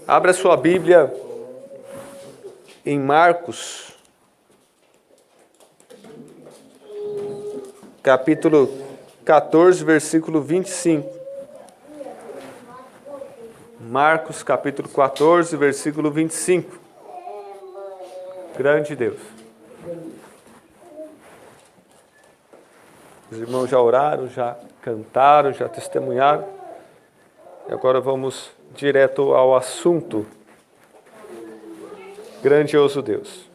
Abra sua Bíblia em Marcos, capítulo 14, versículo 25. Marcos, capítulo 14, versículo 25. Grande Deus. Os irmãos já oraram, já cantaram, já testemunharam. E agora vamos direto ao assunto. Grandioso Deus.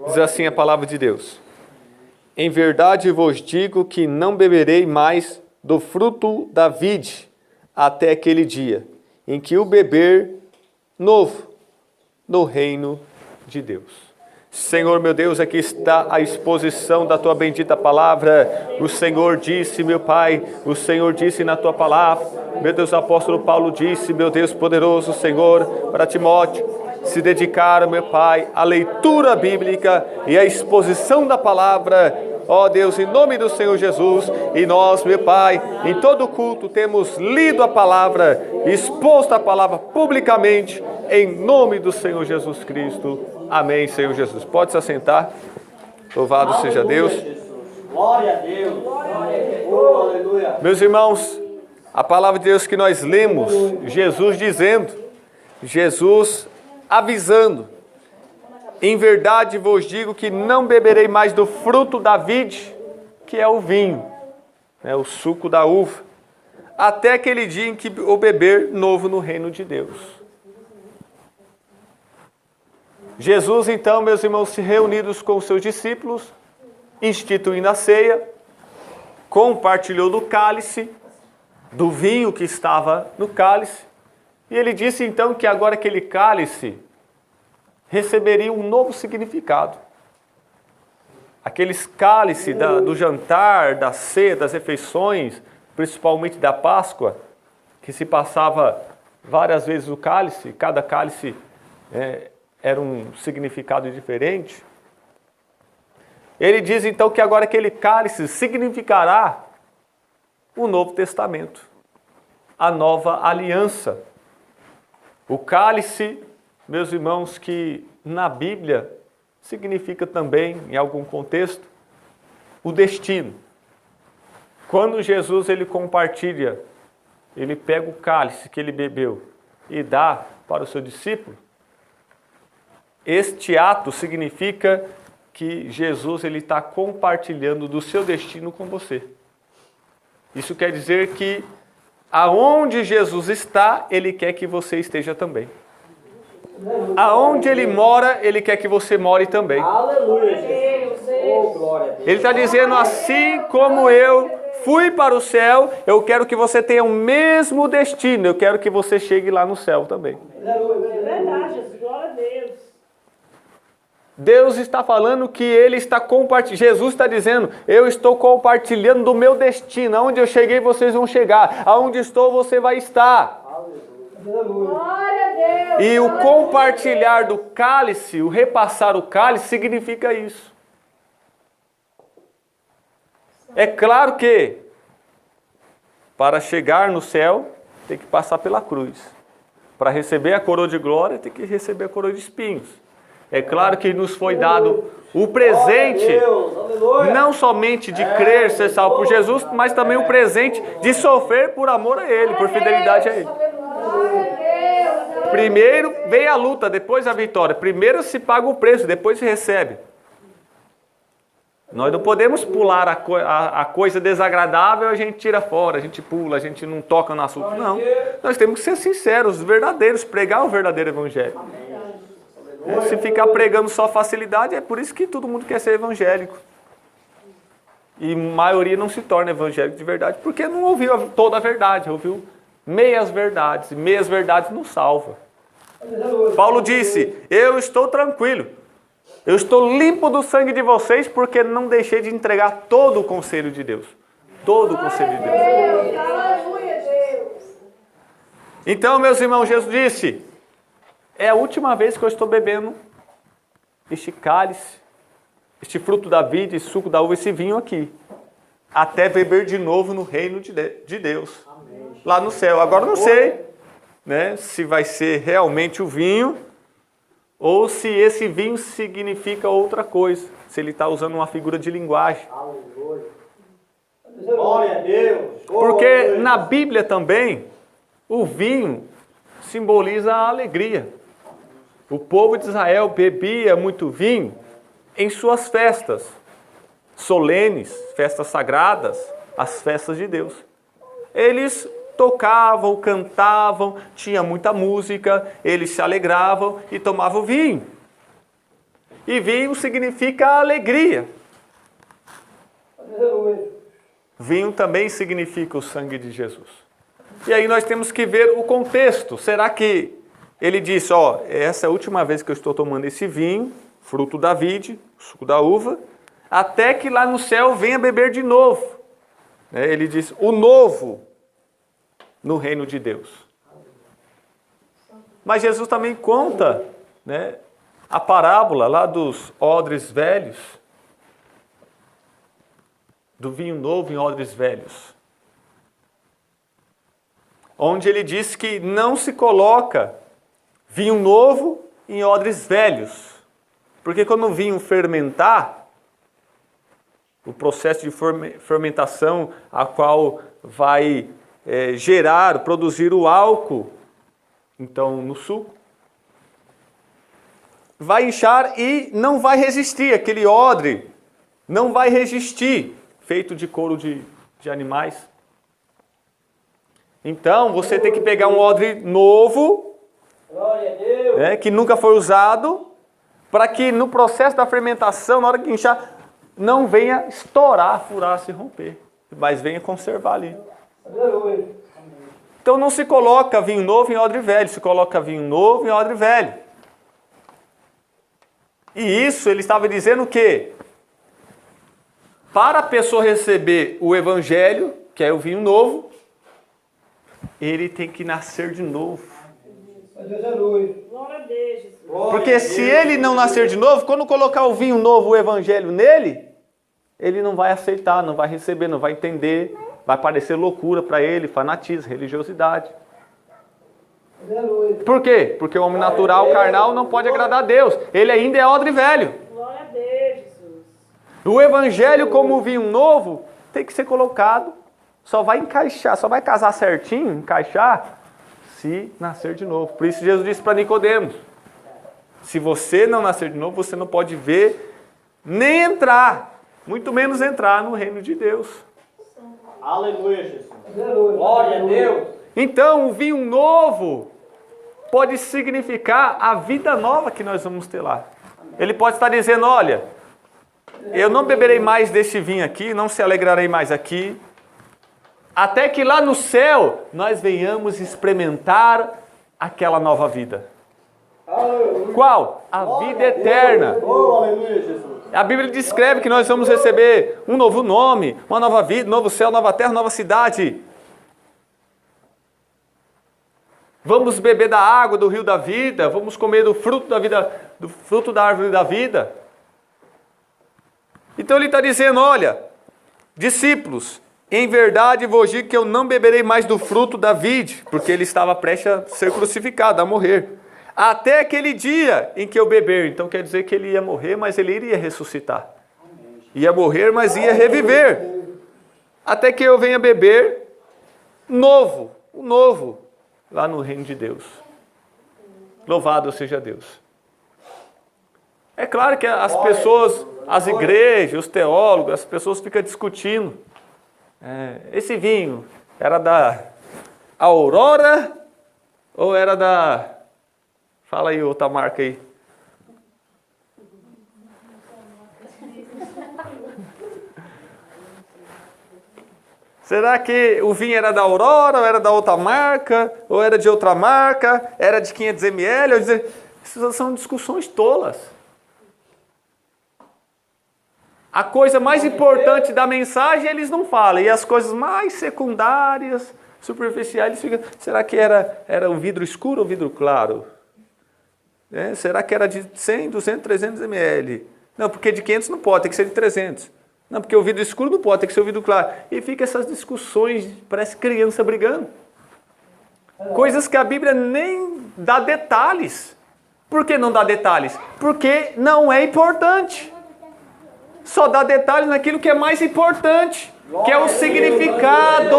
Diz assim a palavra de Deus: em verdade vos digo que não beberei mais do fruto da vide até aquele dia em que o beber novo no reino de Deus. Senhor meu Deus, aqui está a exposição da Tua bendita palavra. O Senhor disse, meu Pai, o Senhor disse na Tua palavra, meu Deus, o apóstolo Paulo disse, meu Deus poderoso, Senhor, para Timóteo, se dedicar, meu Pai, à leitura bíblica e à exposição da palavra. Ó Deus, em nome do Senhor Jesus, e nós, meu Pai, em todo culto temos lido a palavra, exposto a palavra publicamente, em nome do Senhor Jesus Cristo. Amém, Senhor Jesus. Pode se assentar. Louvado seja Deus. Glória a Deus. Oh, aleluia. Meus irmãos, a palavra de Deus que nós lemos, Jesus dizendo, Jesus avisando, em verdade vos digo que não beberei mais do fruto da vide, que é o vinho, o suco da uva, até aquele dia em que o beber novo no reino de Deus. Jesus, então, meus irmãos, se reunidos com os seus discípulos, instituindo a ceia, compartilhou do cálice, do vinho que estava no cálice, e ele disse então que agora aquele cálice receberia um novo significado. Aqueles cálices do jantar, da ceia, das refeições, principalmente da Páscoa, que se passava várias vezes o cálice, cada cálice era um significado diferente. Ele diz então que agora aquele cálice significará o Novo Testamento, a nova aliança. O cálice, meus irmãos, que na Bíblia significa também, em algum contexto, o destino. Quando Jesus ele compartilha, ele pega o cálice que ele bebeu e dá para o seu discípulo, este ato significa que Jesus ele está compartilhando do seu destino com você. Isso quer dizer que aonde Jesus está, ele quer que você esteja também. Aonde ele mora, ele quer que você more também. Aleluia. Oh, glória a Deus. Ele está dizendo, assim como eu fui para o céu, eu quero que você tenha o mesmo destino. Eu quero que você chegue lá no céu também. É verdade, Jesus. Glória a Deus. Deus está falando que Ele está compartilhando. Jesus está dizendo, eu estou compartilhando do meu destino. Aonde eu cheguei, vocês vão chegar. Aonde estou, você vai estar. Glória a Deus. E o compartilhar do cálice, o repassar o cálice, significa isso. É claro que, para chegar no céu, tem que passar pela cruz. Para receber a coroa de glória, tem que receber a coroa de espinhos. É claro que nos foi dado o presente, não somente de crer, ser salvo por Jesus, mas também o presente de sofrer por amor a Ele, por fidelidade a Ele. Primeiro vem a luta, depois a vitória. Primeiro se paga o preço, depois se recebe. Nós não podemos pular a coisa desagradável, a gente tira fora, a gente pula, a gente não toca no assunto. Não, nós temos que ser sinceros, verdadeiros, pregar o verdadeiro evangelho. Se ficar pregando só facilidade, é por isso que todo mundo quer ser evangélico. E a maioria não se torna evangélico de verdade, porque não ouviu toda a verdade, ouviu meias verdades. E meias verdades não salva. Paulo disse, eu estou tranquilo, eu estou limpo do sangue de vocês, porque não deixei de entregar todo o conselho de Deus. Todo o conselho de Deus. Aleluia, Deus. Então, meus irmãos, Jesus disse, é a última vez que eu estou bebendo este cálice, este fruto da vide, suco da uva, esse vinho aqui, até beber de novo no reino de Deus. Amém. lá no céu. Agora não sei, né, se vai ser realmente o vinho ou se esse vinho significa outra coisa, se ele está usando uma figura de linguagem. Aleluia. Glória a Deus. Porque na Bíblia também, o vinho simboliza a alegria. O povo de Israel bebia muito vinho em suas festas solenes, festas sagradas, as festas de Deus. Eles tocavam, cantavam, tinha muita música, eles se alegravam e tomavam vinho. E vinho significa alegria. Vinho também significa o sangue de Jesus. E aí nós temos que ver o contexto. Será que ele disse, ó, essa é a última vez que eu estou tomando esse vinho, fruto da vide, suco da uva, até que lá no céu venha beber de novo. Ele diz, o novo no reino de Deus. Mas Jesus também conta, né, a parábola lá dos odres velhos, do vinho novo em odres velhos. Onde ele diz que não se coloca vinho novo em odres velhos. Porque quando o vinho fermentar, o processo de fermentação a qual vai produzir o álcool, então no suco, vai inchar e não vai resistir, aquele odre não vai resistir, feito de couro de animais. Então você tem que pegar um odre novo, Glória a Deus. né, que nunca foi usado, para que no processo da fermentação, na hora que inchar, não venha estourar, furar, se romper, mas venha conservar ali. Então não se coloca vinho novo em odre velho, se coloca vinho novo em odre velho. E isso ele estava dizendo que para a pessoa receber o evangelho, que é o vinho novo, ele tem que nascer de novo. Glória a Deus, Jesus. Porque se ele não nascer de novo, quando colocar o vinho novo, o evangelho nele, ele não vai aceitar, não vai receber, não vai entender, vai parecer loucura para ele, fanatismo, religiosidade. Por quê? Porque o homem natural, carnal, não pode agradar a Deus. Ele ainda é odre velho. Glória a Deus, Jesus. O evangelho como vinho novo tem que ser colocado, só vai encaixar, só vai casar certinho, encaixar, se nascer de novo. Por isso Jesus disse para Nicodemos, se você não nascer de novo, você não pode ver, nem entrar, muito menos entrar no reino de Deus. Aleluia, Jesus. Glória a Deus. Então, o vinho novo pode significar a vida nova que nós vamos ter lá. Ele pode estar dizendo, olha, eu não beberei mais deste vinho aqui, não se alegrarei mais aqui, até que lá no céu nós venhamos experimentar aquela nova vida. Qual? A vida eterna. Oh, aleluia, Jesus. A Bíblia descreve que nós vamos receber um novo nome, uma nova vida, um novo céu, nova terra, nova cidade. Vamos beber da água do rio da vida, vamos comer do fruto da vida, do fruto da árvore da vida. Então ele está dizendo, olha, discípulos, em verdade vos digo que eu não beberei mais do fruto da vide, porque ele estava prestes a ser crucificado, a morrer. Até aquele dia em que eu beber. Então quer dizer que ele ia morrer, mas ele iria ressuscitar. Ia morrer, mas ia reviver. Até que eu venha beber novo, o novo, lá no reino de Deus. Louvado seja Deus. É claro que as pessoas, as igrejas, os teólogos, as pessoas ficam discutindo. Esse vinho era da Aurora ou era da... Fala aí outra marca aí. Será que o vinho era da Aurora, ou era da outra marca, ou era de outra marca, era de 500 ml? Essas são discussões tolas. A coisa mais importante da mensagem eles não falam, e as coisas mais secundárias, superficiais, eles ficam... Será que era um vidro escuro ou vidro claro? Será que era de 100, 200, 300 ml? Não, porque de 500 não pode, tem que ser de 300. Não, porque ouvido escuro não pode, tem que ser ouvido claro. E fica essas discussões, parece criança brigando. Coisas que a Bíblia nem dá detalhes. Por que não dá detalhes? Porque não é importante. Só dá detalhes naquilo que é mais importante, que é o significado.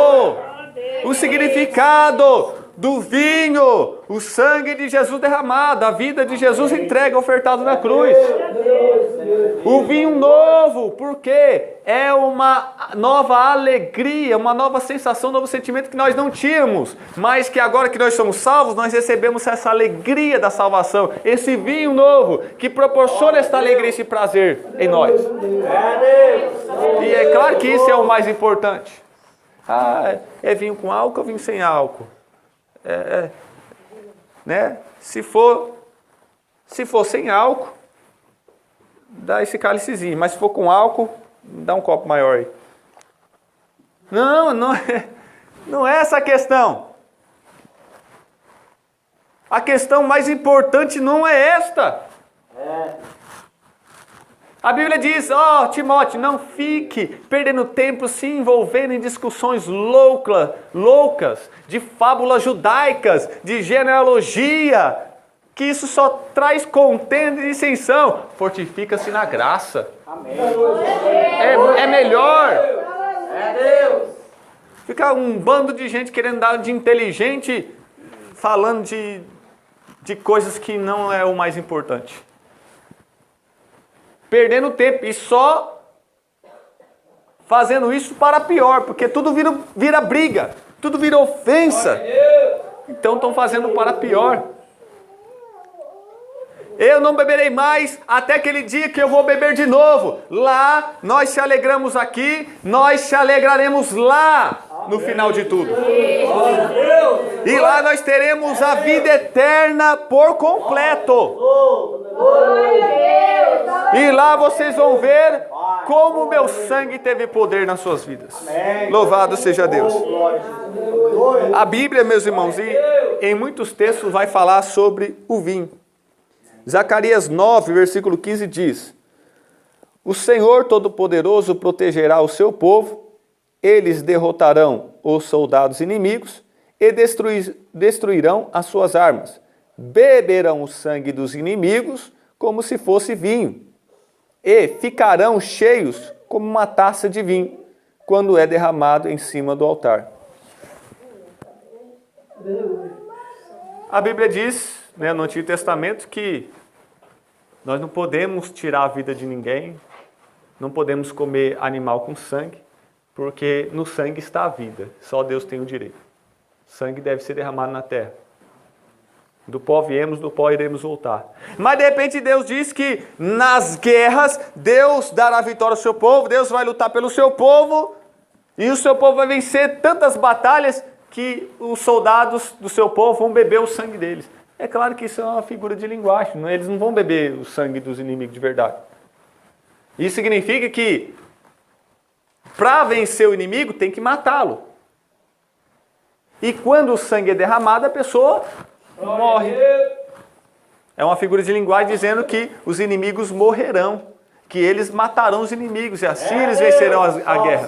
O significado do vinho, o sangue de Jesus derramado, a vida de Jesus entregue, ofertado na cruz. O vinho novo, porque é uma nova alegria, uma nova sensação, um novo sentimento que nós não tínhamos, mas que agora que nós somos salvos, nós recebemos essa alegria da salvação, esse vinho novo que proporciona esta alegria, esse prazer em nós. E é claro que isso é o mais importante. É vinho com álcool ou vinho sem álcool? Né? Se for sem álcool, dá esse cálicezinho, mas se for com álcool, dá um copo maior aí. Não é essa a questão. A questão mais importante não é esta. A Bíblia diz, Timóteo, não fique perdendo tempo se envolvendo em discussões loucas, de fábulas judaicas, de genealogia, que isso só traz contenda e dissensão. Fortifica-se na graça. Amém. É melhor. Deus. Ficar um bando de gente querendo dar de inteligente, falando de coisas que não é o mais importante. Perdendo tempo e só fazendo isso para pior, porque tudo vira briga, tudo vira ofensa. Então estão fazendo para pior. Eu não beberei mais até aquele dia que eu vou beber de novo. Lá nós se alegramos aqui, nós se alegraremos lá no final de tudo. E lá nós teremos a vida eterna por completo. E lá vocês vão ver como o meu sangue teve poder nas suas vidas. Louvado seja Deus. A Bíblia, meus irmãos, em muitos textos vai falar sobre o vinho. Zacarias 9, versículo 15 diz: O Senhor Todo-Poderoso protegerá o seu povo, eles derrotarão os soldados inimigos e destruirão as suas armas. Beberão o sangue dos inimigos como se fosse vinho, e ficarão cheios como uma taça de vinho, quando é derramado em cima do altar. A Bíblia diz, no Antigo Testamento, que nós não podemos tirar a vida de ninguém, não podemos comer animal com sangue, porque no sangue está a vida, só Deus tem o direito. O sangue deve ser derramado na terra. Do pó viemos, do pó iremos voltar. Mas de repente Deus diz que nas guerras Deus dará vitória ao seu povo, Deus vai lutar pelo seu povo, e o seu povo vai vencer tantas batalhas que os soldados do seu povo vão beber o sangue deles. É claro que isso é uma figura de linguagem, eles não vão beber o sangue dos inimigos de verdade. Isso significa que para vencer o inimigo tem que matá-lo. E quando o sangue é derramado, a pessoa morre. É uma figura de linguagem dizendo que os inimigos morrerão, que eles matarão os inimigos e assim eles vencerão a guerra.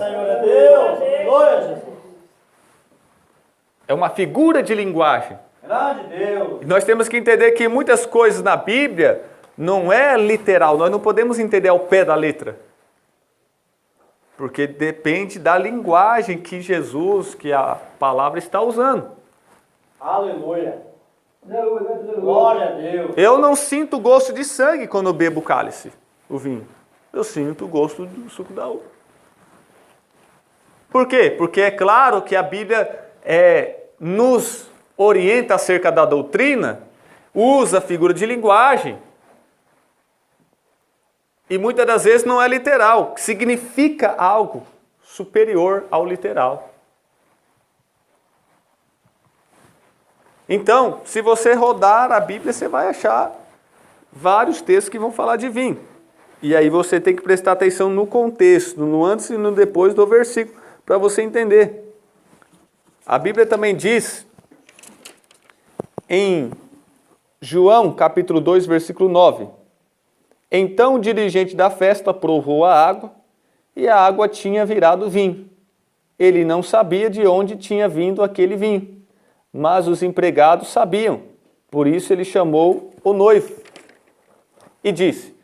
É uma figura de linguagem. E nós temos que entender que muitas coisas na Bíblia não é literal, nós não podemos entender ao pé da letra. Porque depende da linguagem que Jesus, que a palavra está usando. Aleluia. Glória a Deus. Eu não sinto gosto de sangue quando eu bebo o cálice, o vinho. Eu sinto o gosto do suco da uva. Por quê? Porque é claro que a Bíblia nos orienta acerca da doutrina, usa figura de linguagem. E muitas das vezes não é literal, que significa algo superior ao literal. Então, se você rodar a Bíblia, você vai achar vários textos que vão falar de vinho. E aí você tem que prestar atenção no contexto, no antes e no depois do versículo, para você entender. A Bíblia também diz, em João, capítulo 2, versículo 9, Então o dirigente da festa provou a água e a água tinha virado vinho. Ele não sabia de onde tinha vindo aquele vinho, mas os empregados sabiam. Por isso ele chamou o noivo e disse: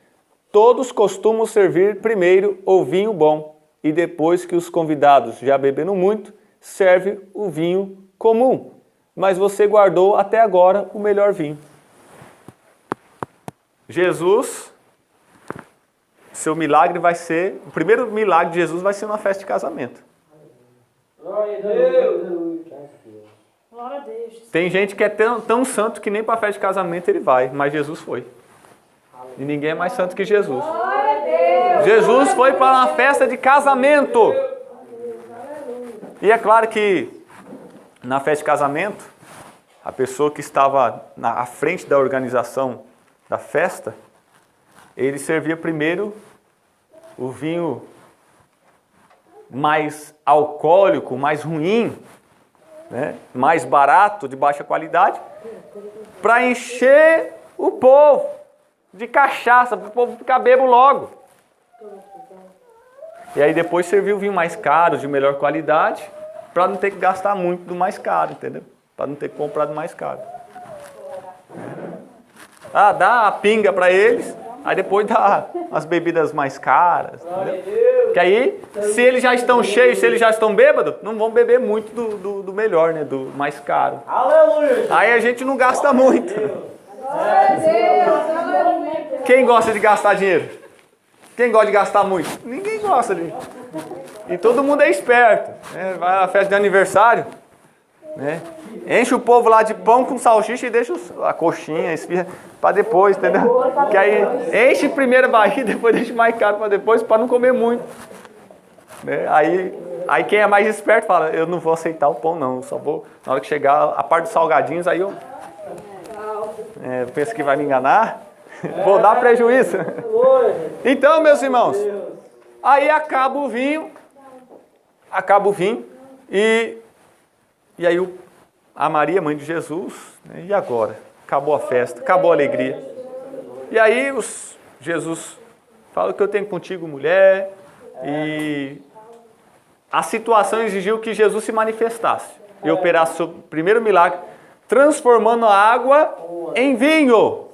todos costumam servir primeiro o vinho bom, e depois que os convidados já beberam muito, serve o vinho comum. Mas você guardou até agora o melhor vinho. Jesus, seu milagre vai ser, o primeiro milagre de Jesus vai ser uma festa de casamento. Glória a Deus. Glória a Deus. Tem gente que é tão santo que nem para a festa de casamento ele vai, mas Jesus foi. E ninguém é mais santo que Jesus. Glória a Deus. Jesus foi para uma festa de casamento. E é claro que na festa de casamento, a pessoa que estava à frente da organização da festa, ele servia primeiro o vinho mais alcoólico, mais ruim, né? Mais barato, de baixa qualidade, para encher o povo de cachaça, para o povo ficar bebo logo. E aí depois serviu o vinho mais caro, de melhor qualidade, para não ter que gastar muito do mais caro, entendeu? Para não ter que comprar do mais caro. Ah, dá a pinga para eles, aí depois dá as bebidas mais caras, entendeu? Que aí, se eles já estão cheios, se eles já estão bêbados, não vão beber muito do melhor, né? Do mais caro. Aleluia. Aí a gente não gasta muito. Glória a Deus. Aleluia. Quem gosta de gastar dinheiro? Quem gosta de gastar muito? Ninguém gosta de. E todo mundo é esperto, né? Vai à festa de aniversário, né? Enche o povo lá de pão com salsicha e deixa a coxinha, a esfirra para depois, entendeu? Que aí enche primeiro a barriga, depois deixa mais caro para depois, para não comer muito, né? Aí quem é mais esperto fala: eu não vou aceitar o pão não, eu só vou, na hora que chegar a parte dos salgadinhos, aí eu penso que vai me enganar, vou dar prejuízo. Então, meus irmãos, aí acaba o vinho e aí a Maria, mãe de Jesus, né? E agora? Acabou a festa, acabou a alegria. E aí Jesus fala: que eu tenho contigo, mulher, e a situação exigiu que Jesus se manifestasse e operasse o primeiro milagre, transformando a água em vinho.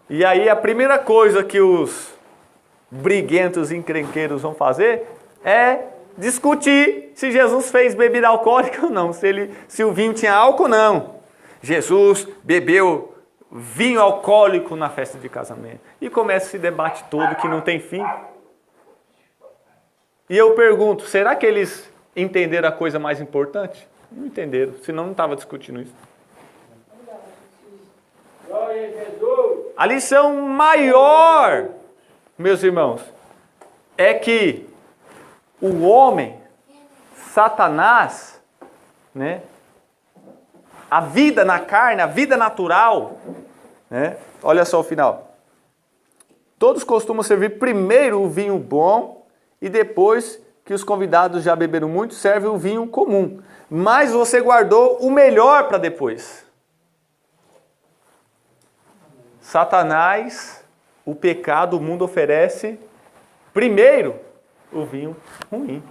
E aí a primeira coisa que os briguentos encrenqueiros vão fazer é discutir se Jesus fez bebida alcoólica ou não, se o vinho tinha álcool ou não. Jesus bebeu vinho alcoólico na festa de casamento. E começa esse debate todo que não tem fim. E eu pergunto, será que eles entenderam a coisa mais importante? Não entenderam, senão não estava discutindo isso. Glória a Jesus. A lição maior, meus irmãos, é que o homem, Satanás, né, a vida na carne, a vida natural, né, olha só o final. Todos costumam servir primeiro o vinho bom e depois que os convidados já beberam muito, serve o vinho comum. Mas você guardou o melhor para depois. Satanás, o pecado, o mundo oferece primeiro o vinho ruim.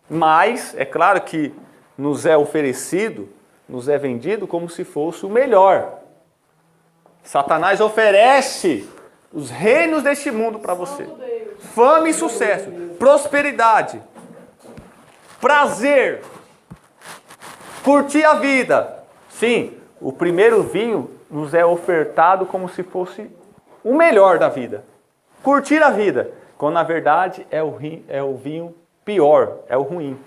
Mas, é claro que nos é oferecido, nos é vendido como se fosse o melhor. Satanás oferece os reinos deste mundo para você. Fama e sucesso, prosperidade, prazer, curtir a vida. Sim, o primeiro vinho nos é ofertado como se fosse o melhor da vida. Curtir a vida, quando na verdade é o vinho pior, é o ruim.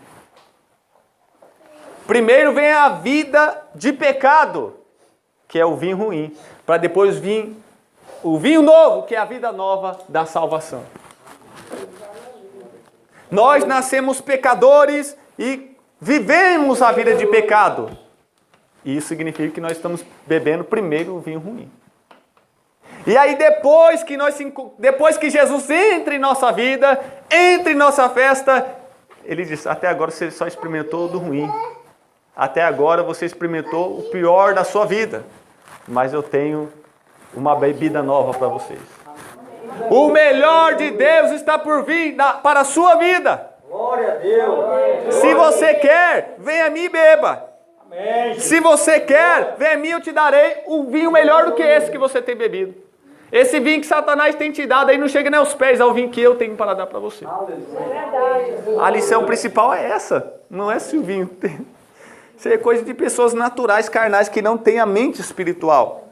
Primeiro vem a vida de pecado, que é o vinho ruim, para depois vir o vinho novo, que é a vida nova da salvação. Nós nascemos pecadores e vivemos a vida de pecado. Isso significa que nós estamos bebendo primeiro o vinho ruim. E aí depois que Jesus entra em nossa vida, entra em nossa festa, ele diz: até agora você só experimentou do ruim. Até agora você experimentou o pior da sua vida. Mas eu tenho uma bebida nova para vocês. O melhor de Deus está por vir para a sua vida. Glória a Deus. Se você quer, venha a mim e beba. Amém. Se você quer, venha a mim e eu te darei um vinho melhor do que esse que você tem bebido. Esse vinho que Satanás tem te dado aí não chega nem aos pés ao vinho que eu tenho para dar para você. A lição principal é essa. Não é se o vinho tem. Isso é coisa de pessoas naturais, carnais, que não têm a mente espiritual.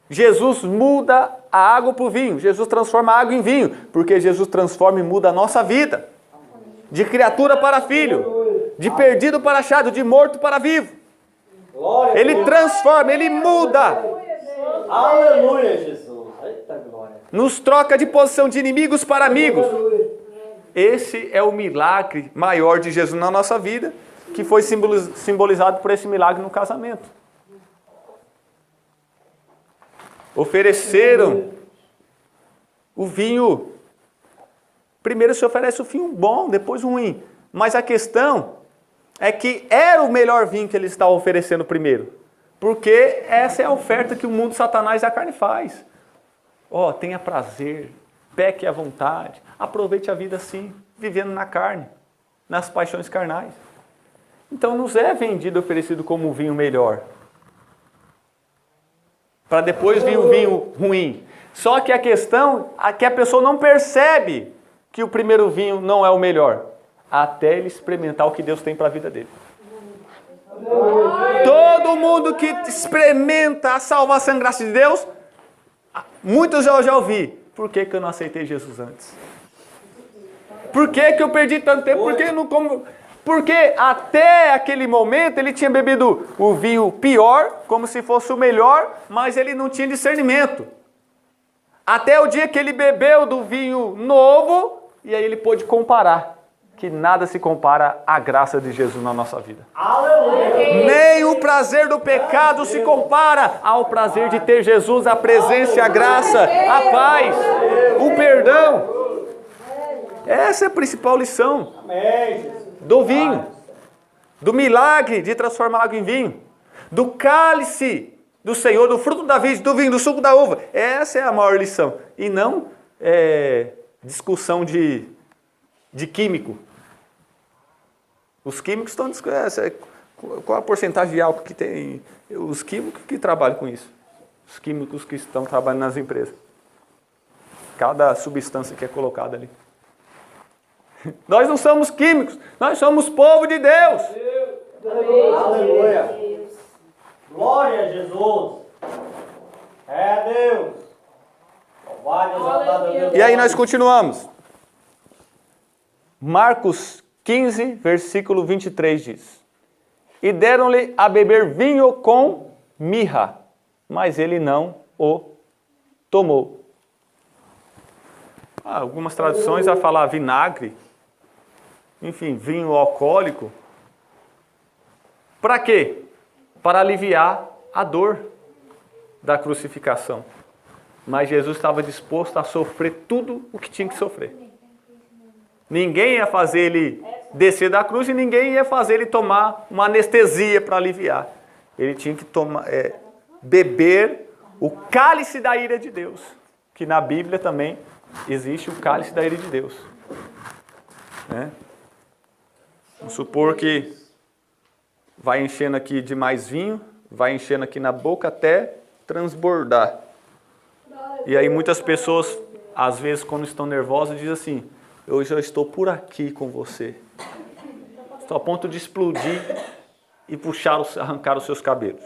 Jesus muda a água para o vinho. Jesus transforma a água em vinho. Porque Jesus transforma e muda a nossa vida. De criatura para filho. De perdido para achado. De morto para vivo. Glória. Ele transforma, ele muda. Aleluia, Jesus. Eita glória. Nos troca de posição de inimigos para amigos. Esse é o milagre maior de Jesus na nossa vida, que foi simbolizado por esse milagre no casamento. Ofereceram o vinho. Primeiro se oferece o vinho bom, depois o ruim. Mas a questão é que era o melhor vinho que eles estavam oferecendo primeiro. Porque essa é a oferta que o mundo Satanás e a carne faz. Ó, tenha prazer, peque à vontade, aproveite a vida assim, vivendo na carne, nas paixões carnais. Então nos é vendido e oferecido como o vinho melhor. Para depois vir o vinho ruim. Só que a questão é que a pessoa não percebe que o primeiro vinho não é o melhor, até ele experimentar o que Deus tem para a vida dele. Todo mundo que experimenta a salvação e graça de Deus, muitos eu já ouvi. Por que eu não aceitei Jesus antes? Por que eu perdi tanto tempo? Porque até aquele momento ele tinha bebido o vinho pior, como se fosse o melhor, mas ele não tinha discernimento. Até o dia que ele bebeu do vinho novo, e aí ele pôde comparar. Que nada se compara à graça de Jesus na nossa vida. Aleluia. Nem o prazer do pecado se compara ao prazer de ter Jesus, a presença, a graça, a paz, o perdão. Essa é a principal lição Amém, Jesus. do vinho, do milagre de transformar água em vinho, do cálice do Senhor, do fruto da vide, do vinho, do suco da uva. Essa é a maior lição. E não discussão de químico. Os químicos estão discutindo qual a porcentagem de álcool que tem. Os químicos que trabalham com isso. Os químicos que estão trabalhando nas empresas. Cada substância que é colocada ali. Nós não somos químicos, nós somos povo de Deus. Aleluia. Glória a Jesus. É Deus. Louvado e exaltado a Deus. E aí nós continuamos. Marcos 15, versículo 23 diz: E deram-lhe a beber vinho com mirra, mas ele não o tomou. Algumas traduções vai falar vinagre, enfim, vinho alcoólico. Para quê? Para aliviar a dor da crucificação. Mas Jesus estava disposto a sofrer tudo o que tinha que sofrer. Ninguém ia fazer ele descer da cruz e ninguém ia fazer ele tomar uma anestesia para aliviar. Ele tinha que beber o cálice da ira de Deus. Que na Bíblia também existe o cálice da ira de Deus. Né? Vamos supor que vai enchendo aqui de mais vinho, vai enchendo aqui na boca até transbordar. E aí muitas pessoas, às vezes quando estão nervosas, dizem assim: eu já estou por aqui com você. Estou a ponto de explodir e arrancar os seus cabelos.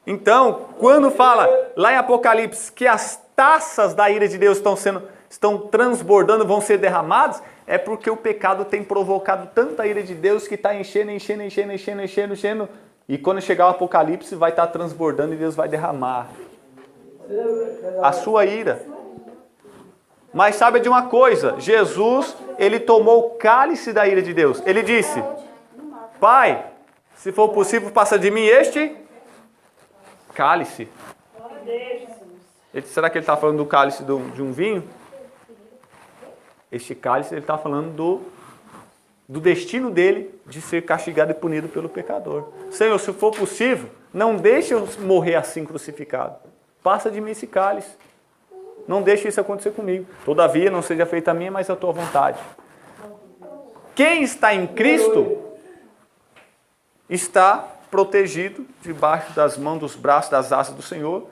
Então, quando fala lá em Apocalipse que as taças da ira de Deus estão transbordando, vão ser derramadas, é porque o pecado tem provocado tanta ira de Deus que está enchendo. E quando chegar o Apocalipse vai estar transbordando e Deus vai derramar a sua ira. Mas sabe de uma coisa? Jesus, ele tomou o cálice da ira de Deus. Ele disse: Pai, se for possível, passa de mim este cálice. Será que ele está falando do cálice de um vinho? Este cálice, ele está falando do destino dele de ser castigado e punido pelo pecador. Senhor, se for possível, não deixe eu morrer assim crucificado. Passa de mim esse cálice. Não deixe isso acontecer comigo. Todavia, não seja feita a minha, mas a tua vontade. Quem está em Cristo está protegido debaixo das mãos, dos braços, das asas do Senhor,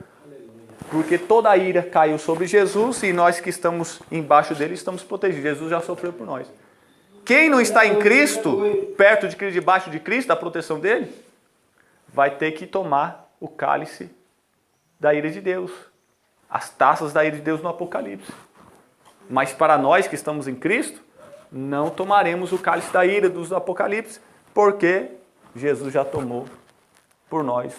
porque toda a ira caiu sobre Jesus e nós que estamos embaixo dele estamos protegidos. Jesus já sofreu por nós. Quem não está em Cristo, perto de Cristo, debaixo de Cristo, da proteção dele, vai ter que tomar o cálice da ira de Deus, as taças da ira de Deus no Apocalipse. Mas para nós que estamos em Cristo, não tomaremos o cálice da ira dos Apocalipse, porque Jesus já tomou por nós.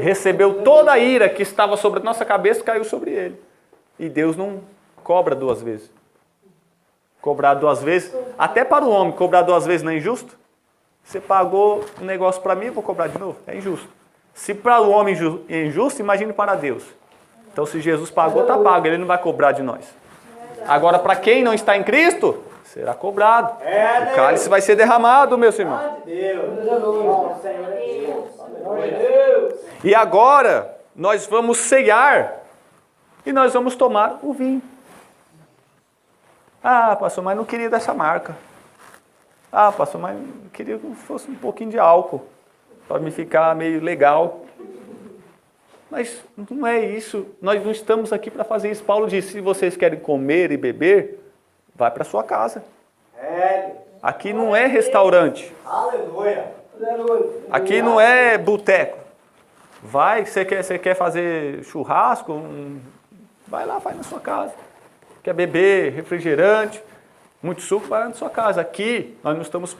Recebeu toda a ira que estava sobre a nossa cabeça, caiu sobre ele. E Deus não cobra duas vezes. Cobrar duas vezes, até para o homem, cobrar duas vezes não é injusto? Você pagou um negócio para mim, eu vou cobrar de novo? É injusto. Se para o homem é injusto, imagine para Deus. Então se Jesus pagou, está pago, ele não vai cobrar de nós. Agora, para quem não está em Cristo, será cobrado. O cálice vai ser derramado, meus irmãos. E agora, nós vamos ceiar e nós vamos tomar o vinho. Ah, pastor, mas não queria dessa marca. Ah, pastor, mas queria que fosse um pouquinho de álcool, para me ficar meio legal. Mas não é isso. Nós não estamos aqui para fazer isso. Paulo disse, se vocês querem comer e beber, vai para sua casa. Aqui não é restaurante. Aleluia. Aqui não é boteco. Vai, você quer fazer churrasco? Vai lá, faz na sua casa. Quer beber refrigerante, muito suco, vai lá na sua casa. Aqui nós não estamos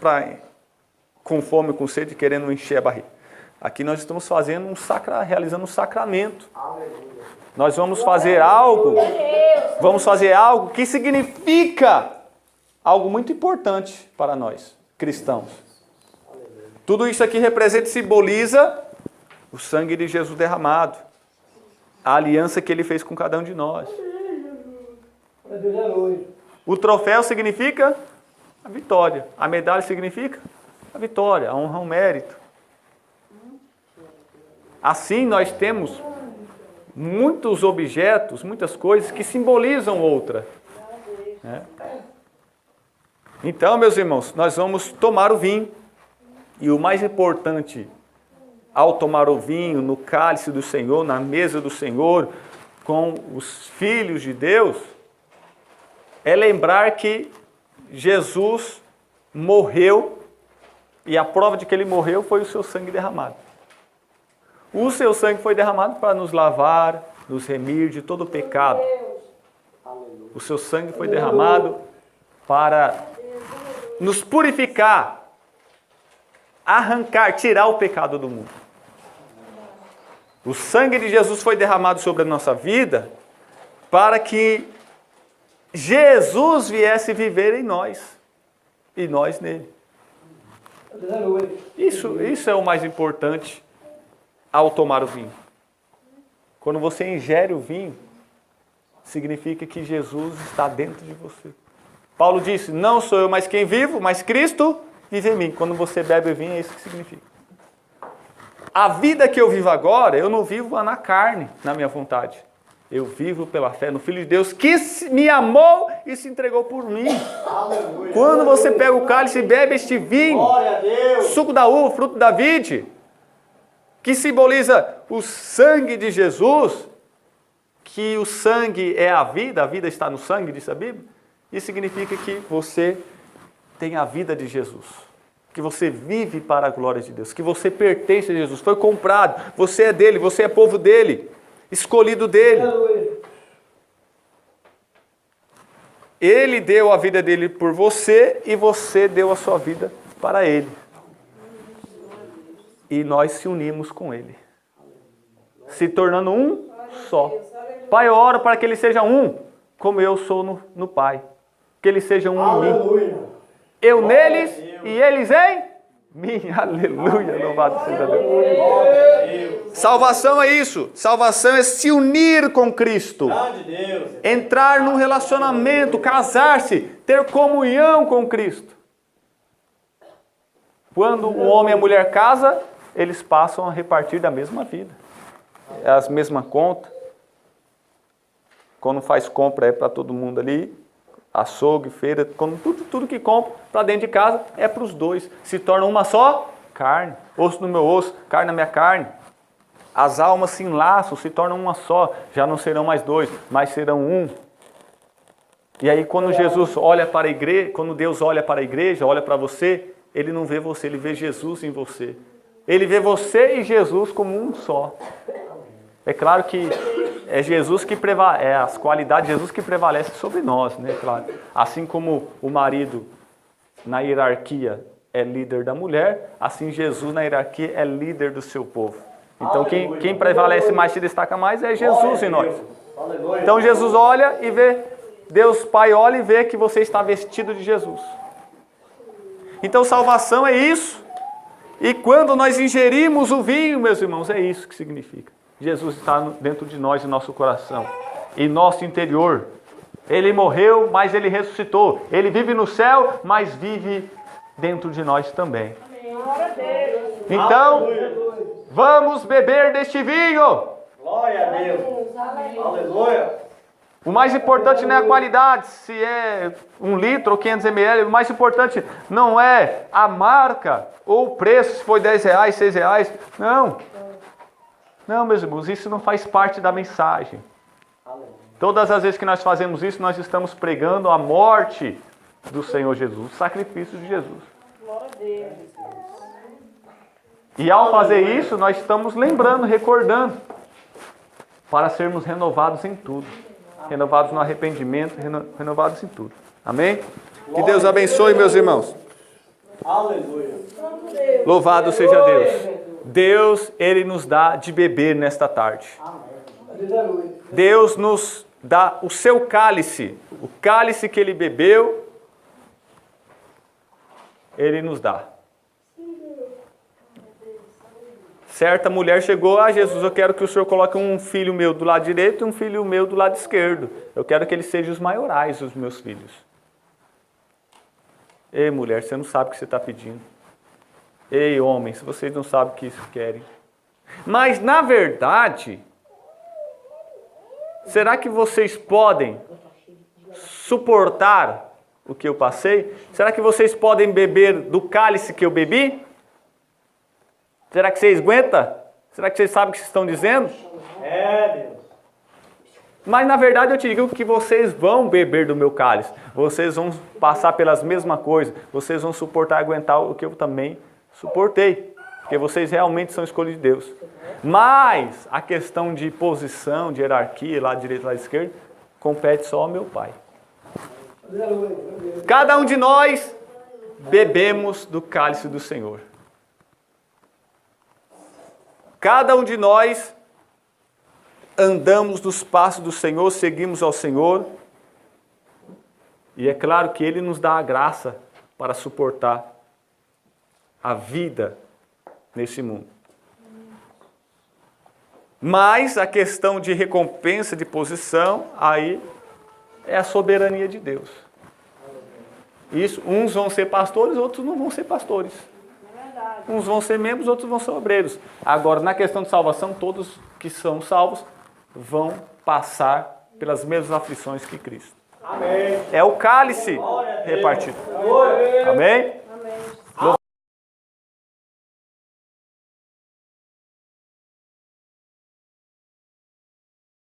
com fome, com sede, querendo encher a barriga. Aqui nós estamos fazendo realizando um sacramento. Nós vamos fazer algo que significa algo muito importante para nós, cristãos. Tudo isso aqui representa e simboliza o sangue de Jesus derramado, a aliança que ele fez com cada um de nós. O troféu significa a vitória, a medalha significa a vitória, a honra, o mérito. Assim nós temos muitos objetos, muitas coisas que simbolizam outra. Né? Então, meus irmãos, nós vamos tomar o vinho. E o mais importante, ao tomar o vinho, no cálice do Senhor, na mesa do Senhor, com os filhos de Deus, é lembrar que Jesus morreu, e a prova de que ele morreu foi o seu sangue derramado. O seu sangue foi derramado para nos lavar, nos remir de todo o pecado. O seu sangue foi derramado para nos purificar, arrancar, tirar o pecado do mundo. O sangue de Jesus foi derramado sobre a nossa vida para que Jesus viesse viver em nós e nós nele. Isso é o mais importante ao tomar o vinho. Quando você ingere o vinho, significa que Jesus está dentro de você. Paulo disse, não sou eu mais quem vivo, mas Cristo vive em mim. Quando você bebe o vinho, é isso que significa. A vida que eu vivo agora, eu não vivo na carne, na minha vontade. Eu vivo pela fé no Filho de Deus, que me amou e se entregou por mim. Aleluia. Quando você pega o cálice e bebe este vinho, Glória a Deus. suco da uva, fruto da vide, que simboliza o sangue de Jesus, que o sangue é a vida está no sangue, diz a Bíblia, isso significa que você tem a vida de Jesus, que você vive para a glória de Deus, que você pertence a Jesus, foi comprado, você é dele, você é povo dele, escolhido dele. Ele deu a vida dele por você e você deu a sua vida para ele. E nós se unimos com ele, se tornando um só. Pai, eu oro para que ele seja um, como eu sou no Pai. Que ele seja um Aleluia. em mim. Eu neles e eles em mim. Aleluia, louvado seja Deus. Salvação é isso. Salvação é se unir com Cristo. Grande Deus. Entrar num relacionamento, casar-se, ter comunhão com Cristo. Quando o homem e a mulher casam, eles passam a repartir da mesma vida. É a mesma conta. Quando faz compra é para todo mundo ali, açougue, feira, quando tudo que compra para dentro de casa é para os dois. Se torna uma só carne, osso no meu osso, carne na minha carne. As almas se enlaçam, se tornam uma só. Já não serão mais dois, mas serão um. E aí quando Jesus olha para a igreja, quando Deus olha para a igreja, olha para você, Ele não vê você, Ele vê Jesus em você. Ele vê você e Jesus como um só. É claro que é Jesus que prevalece, é as qualidades de Jesus que prevalecem sobre nós, né? Claro. Assim como o marido na hierarquia é líder da mulher, assim Jesus na hierarquia é líder do seu povo. Então quem prevalece mais, se destaca mais é Jesus em nós. Então Jesus olha e vê, Deus Pai olha e vê que você está vestido de Jesus. Então salvação é isso. E quando nós ingerimos o vinho, meus irmãos, é isso que significa. Jesus está dentro de nós, em nosso coração, em nosso interior. Ele morreu, mas Ele ressuscitou. Ele vive no céu, mas vive dentro de nós também. Então, vamos beber deste vinho. Glória a Deus. Aleluia. O mais importante não é a qualidade, se é 1 litro ou 500 ml. O mais importante não é a marca ou o preço, se foi R$10, R$6. Não, meus irmãos, isso não faz parte da mensagem. Todas as vezes que nós fazemos isso, nós estamos pregando a morte do Senhor Jesus, o sacrifício de Jesus. E ao fazer isso, nós estamos lembrando, recordando, para sermos renovados em tudo. Renovados no arrependimento, renovados em tudo. Amém? Que Deus abençoe, meus irmãos. Aleluia. Louvado seja Deus. Deus, Ele nos dá de beber nesta tarde. Deus nos dá o seu cálice. O cálice que Ele bebeu, Ele nos dá. Certa mulher chegou a Jesus, eu quero que o Senhor coloque um filho meu do lado direito e um filho meu do lado esquerdo. Eu quero que eles sejam os maiorais dos meus filhos. Ei, mulher, você não sabe o que você está pedindo. Ei, homens, vocês não sabem o que isso querem. Mas, na verdade, será que vocês podem suportar o que eu passei? Será que vocês podem beber do cálice que eu bebi? Será que vocês aguentam? Será que vocês sabem o que vocês estão dizendo? É, Deus. Mas na verdade eu te digo que vocês vão beber do meu cálice. Vocês vão passar pelas mesmas coisas. Vocês vão suportar e aguentar o que eu também suportei. Porque vocês realmente são escolhidos de Deus. Mas a questão de posição, de hierarquia, lado direito e lado esquerdo, compete só ao meu Pai. Cada um de nós bebemos do cálice do Senhor. Cada um de nós andamos nos passos do Senhor, seguimos ao Senhor. E é claro que Ele nos dá a graça para suportar a vida nesse mundo. Mas a questão de recompensa, de posição, aí é a soberania de Deus. Isso, uns vão ser pastores, outros não vão ser pastores. Uns vão ser membros, outros vão ser obreiros. Agora, na questão de salvação, todos que são salvos vão passar pelas mesmas aflições que Cristo. Amém. É o cálice repartido. Amém?